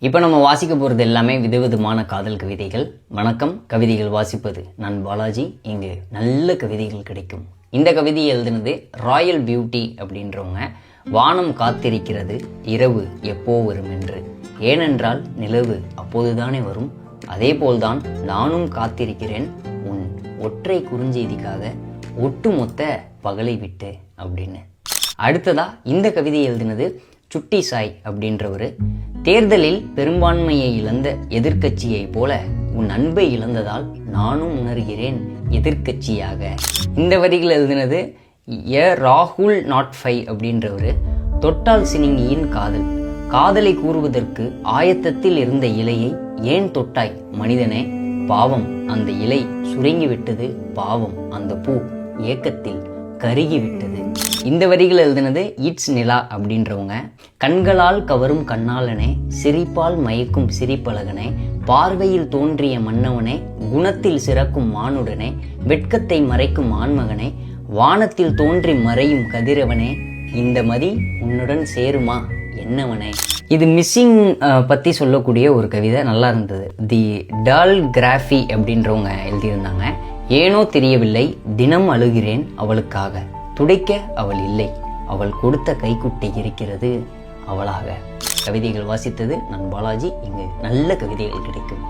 இப்போ நம்ம வாசிக்க போகிறது எல்லாமே விதவிதமான காதல் கவிதைகள். வணக்கம், கவிதைகள் வாசிப்பது நான் பாலாஜி. இங்கு நல்ல கவிதைகள் கிடைக்கும். இந்த கவிதையை எழுதினது ராயல் பியூட்டி அப்படின்றவங்க. வானம் காத்திருக்கிறது இரவு எப்போ வரும் என்று, ஏனென்றால் நிலவு அப்போதுதானே வரும், அதே போல்தான் நானும் காத்திருக்கிறேன் உன் ஒற்றை குறுஞ்செய்திக்காக ஒட்டுமொத்த பகலை விட்டு அப்படின்னு. அடுத்ததா இந்த கவிதையை எழுதினது சுட்டி சாய் அப்படின்றவர். தேர்தலில் பெரும்பான்மையை இழந்த எதிர்க்கட்சியை போல உன் அன்பை இழந்ததால் நானும் உணர்கிறேன் எதிர்க்கட்சியாக. இந்த வரிகள் எழுதினது ராகுல் நாட் ஃபை அப்படின்றவர். தொட்டால் சினிங்கியின் காதல், காதலை கூறுவதற்கு ஆயத்தத்தில் இருந்த இலையை ஏன் தொட்டாய் மனிதனே, பாவம் அந்த இலை சுருங்கிவிட்டது, பாவம் அந்த பூ ஏக்கத்தில் கருகிவிட்டது. இந்த வரிகள் எழுதினது இட்ஸ் நிலா அப்படின்றவங்க. கண்களால் கவரும் கண்ணாளனே, சிரிப்பால் மயக்கும் சிரிப்பழகனே, பார்வையில் தோன்றிய மன்னவனே, குணத்தில் சிறக்கும் மானுடனே, வெட்கத்தை மறைக்கும் ஆண்மகனே, வானத்தில் தோன்றி மறையும் கதிரவனே, இந்த மதி உன்னுடன் சேருமா என்னவனே. இது மிஸ்ஸிங் பற்றி சொல்லக்கூடிய ஒரு கவிதை, நல்லா இருந்தது. தி டால் கிராஃபி அப்படின்றவங்க எழுதியிருந்தாங்க. ஏனோ தெரியவில்லை, தினம் அழுகிறேன் அவளுக்காக, துடைக்க அவள் இல்லை, அவள் கொடுத்த கைக்குட்டை இருக்கிறது அவளாக. கவிதைகள் வாசித்தது நான் பாலாஜி. இங்கு நல்ல கவிதைகள் கிடைக்கும்.